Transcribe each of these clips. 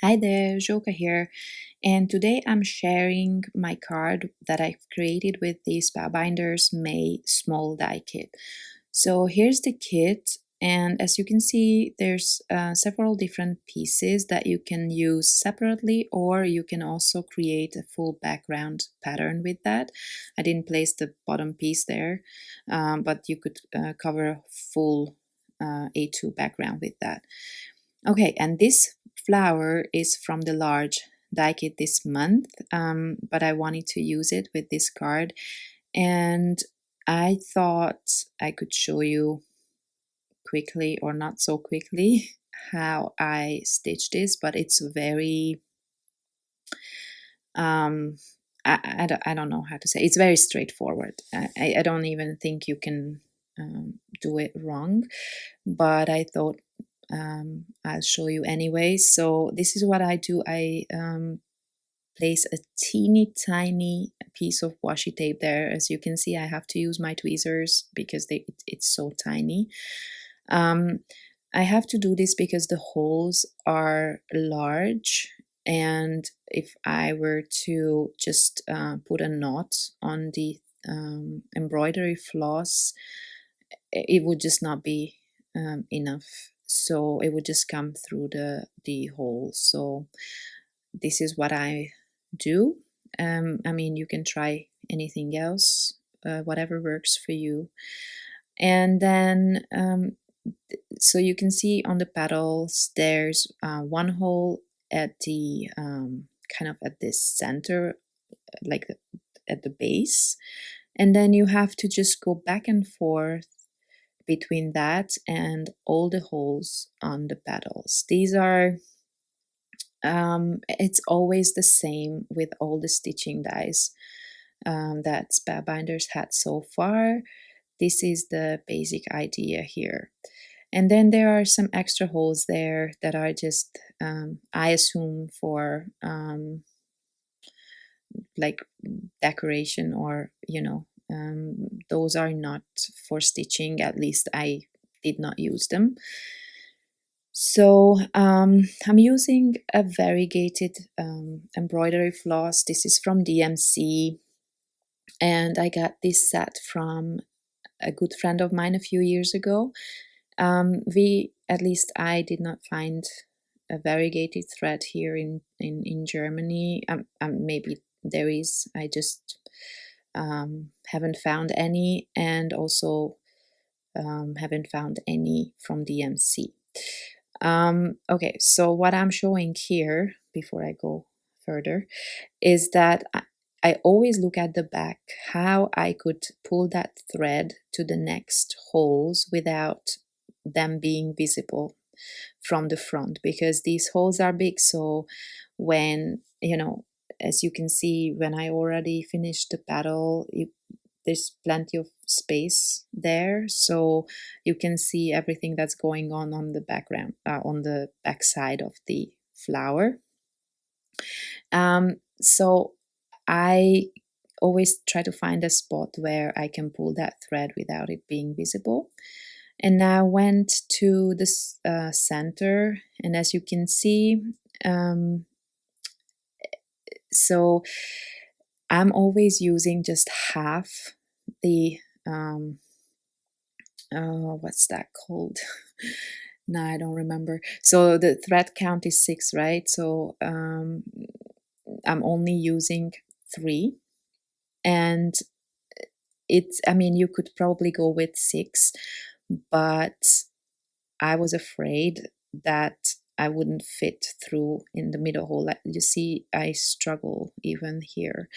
Hi there, Joka here, and today I'm sharing my card that I've created with the Spellbinders May small die kit. So here's the kit, and as you can see, there's several different pieces that you can use separately, or you can also create a full background pattern with that. I didn't place the bottom piece there, but you could cover a full A2 background with that. Okay, and this flower is from the large die kit this month, but I wanted to use it with this card, and I thought I could show you quickly or not so quickly how I stitch this, but it's very I don't know how to say, it's very straightforward. I don't even think you can do it wrong, but I thought I'll show you anyway. So this is what I do. I place a teeny tiny piece of washi tape there. As you can see, I have to use my tweezers because it's so tiny. I have to do this because the holes are large, and if I were to just put a knot on the embroidery floss, it would just not be enough, so it would just come through the hole. So this is what I do. I mean, you can try anything else, whatever works for you. And then so you can see on the petals there's one hole at the kind of at this center, like at the base, and then you have to just go back and forth between that and all the holes on the petals. These are it's always the same with all the stitching dies that Spellbinders had so far. This is the basic idea here. And then there are some extra holes there that are just, I assume, for like decoration, or, you know, those are not for stitching. At least I did not use them. So I'm using a variegated embroidery floss. This is from DMC, and I got this set from a good friend of mine a few years ago. At least I did not find a variegated thread here in Germany. Maybe there is, I just haven't found any, and also haven't found any from DMC. Okay, so what I'm showing here, before I go further, is that I always look at the back, how I could pull that thread to the next holes without them being visible from the front, because these holes are big. So when, you know, as you can see, when I already finished the petal, there's plenty of space there, so you can see everything that's going on the background, on the back side of the flower. So I always try to find a spot where I can pull that thread without it being visible. And now I went to the center, and as you can see, so I'm always using just half the what's that called? No, I don't remember. So the thread count is 6, right? So I'm only using 3, and I mean, you could probably go with 6, but I was afraid that I wouldn't fit through in the middle hole. Like you see, I struggle even here.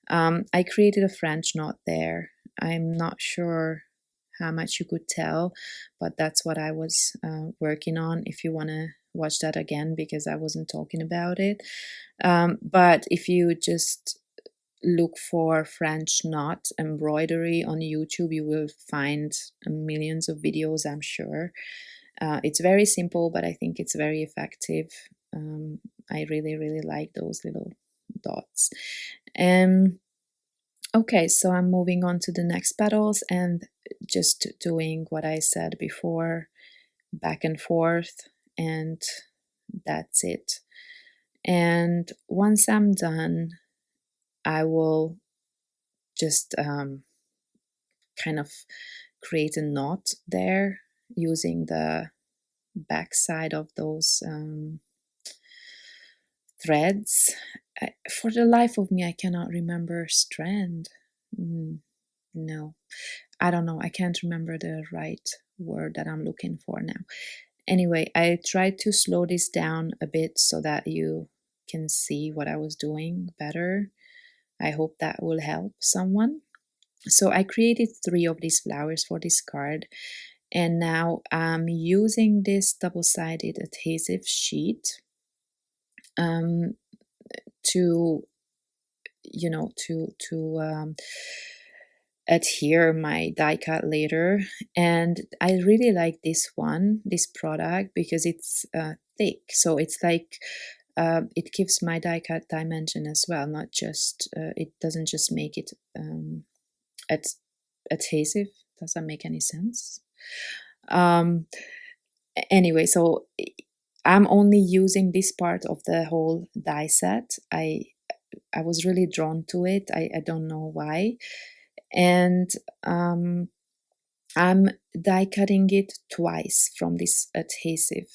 I created a French knot there. I'm not sure how much you could tell, but that's what I was working on. If you want to watch that again, because I wasn't talking about it. But if you just look for French knot embroidery on YouTube, you will find millions of videos, I'm sure. It's very simple, but I think it's very effective. I really, really like those little dots. Okay, so I'm moving on to the next petals and just doing what I said before, back and forth, and that's it. And once I'm done, I will just kind of create a knot there using the back side of those threads. For the life of me, I cannot remember strand. No, I don't know. I can't remember the right word that I'm looking for now. Anyway, I tried to slow this down a bit so that you can see what I was doing better. I hope that will help someone. So I created 3 of these flowers for this card, and now I'm using this double-sided adhesive sheet um, to, to adhere my die cut later. And I really like this product, because it's thick, so it's like it gives my die cut dimension as well, not just it doesn't just make it ad- adhesive. Does that make any sense? um anyway, so I'm only using this part of the whole die set. I was really drawn to it. I don't know why. And I'm die cutting it twice from this adhesive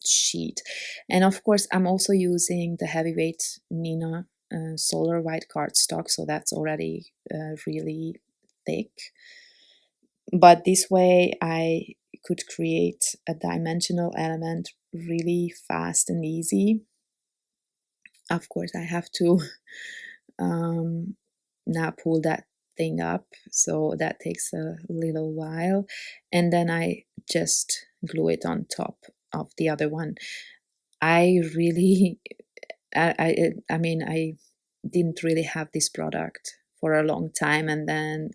sheet. And of course, I'm also using the heavyweight Nina solar white cardstock, so that's already really thick. But this way I could create a dimensional element really fast and easy. Of course, I have to now pull that thing up, so that takes a little while, and then I just glue it on top of the other one. I really I mean, I didn't really have this product for a long time, and then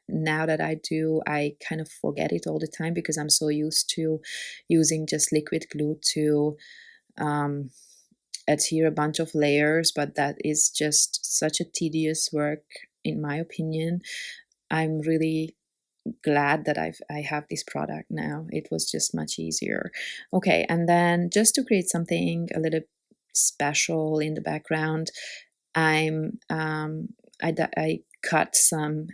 now that I do, I kind of forget it all the time because I'm so used to using just liquid glue to um, adhere a bunch of layers, but that is just such a tedious work, in my opinion. I'm really glad that I have this product now. It was just much easier. Okay, and then just to create something a little special in the background, I cut some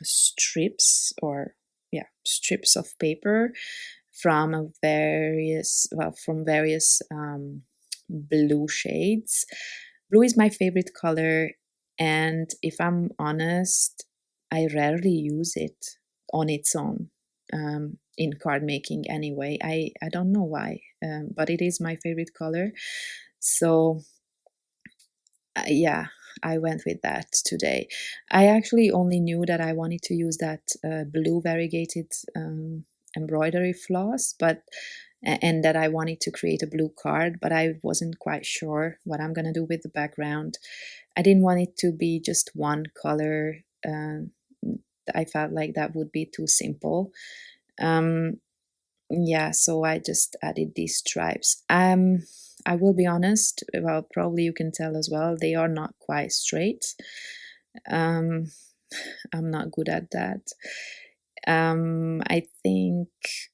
strips, or yeah, strips of paper from various blue shades. Blue is my favorite color, and if I'm honest, I rarely use it on its own in card making anyway. I don't know why, but it is my favorite color. So yeah, I went with that today. I actually only knew that I wanted to use that blue variegated embroidery floss, but and that I wanted to create a blue card, but I wasn't quite sure what I'm gonna do with the background. I didn't want it to be just one color. I felt like that would be too simple. Um, yeah, so I just added these stripes. I will be honest, well, probably you can tell as well, they are not quite straight. Um, I'm not good at that. I think,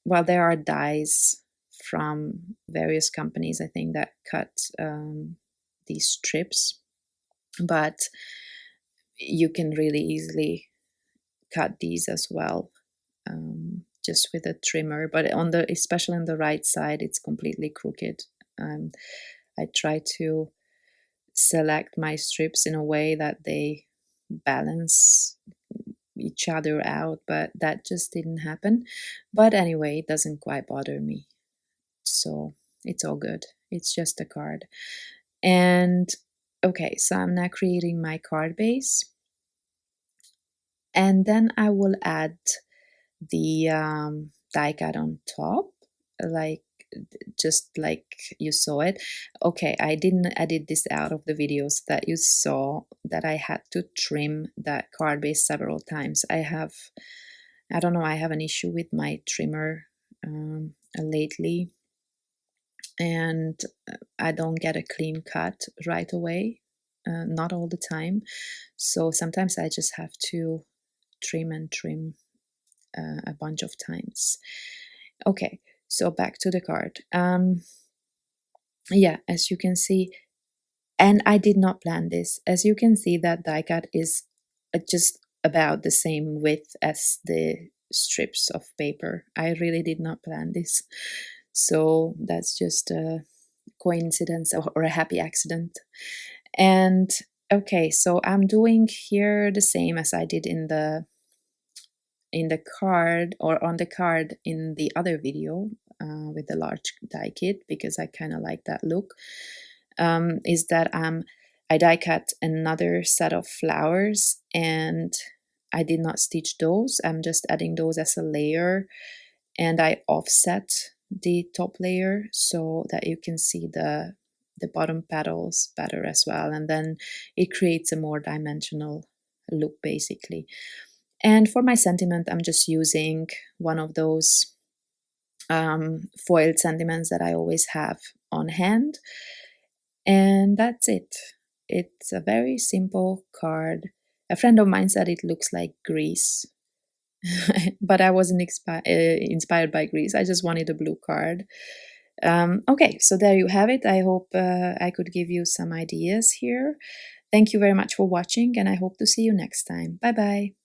well, there are dyes from various companies, I think, that cut these strips, but you can really easily cut these as well, just with a trimmer. But on the, especially on the right side, it's completely crooked. I try to select my strips in a way that they balance each other out, but that just didn't happen. But anyway, it doesn't quite bother me, so it's all good. It's just a card. And okay, so I'm now creating my card base, and then I will add the die cut on top, like just like you saw it. Okay, I didn't edit this out of the videos that you saw, that I had to trim that card base several times. I don't know, I have an issue with my trimmer lately, and I don't get a clean cut right away, not all the time. So sometimes I just have to trim and trim a bunch of times. Okay, so back to the card. yeah, as you can see, and I did not plan this. As you can see, that die cut is just about the same width as the strips of paper. I really did not plan this. So that's just a coincidence or a happy accident. And okay, so I'm doing here the same as I did in the card, or on the card in the other video with the large die kit, because I kind of like that look. Is that I die cut another set of flowers, and I did not stitch those. I'm just adding those as a layer, and I offset the top layer so that you can see the bottom petals better as well, and then it creates a more dimensional look basically. And for my sentiment, I'm just using one of those foiled sentiments that I always have on hand. And that's it. It's a very simple card. A friend of mine said it looks like Greece, but I wasn't inspired by Greece. I just wanted a blue card. Okay, so there you have it. I hope I could give you some ideas here. Thank you very much for watching, and I hope to see you next time. Bye bye.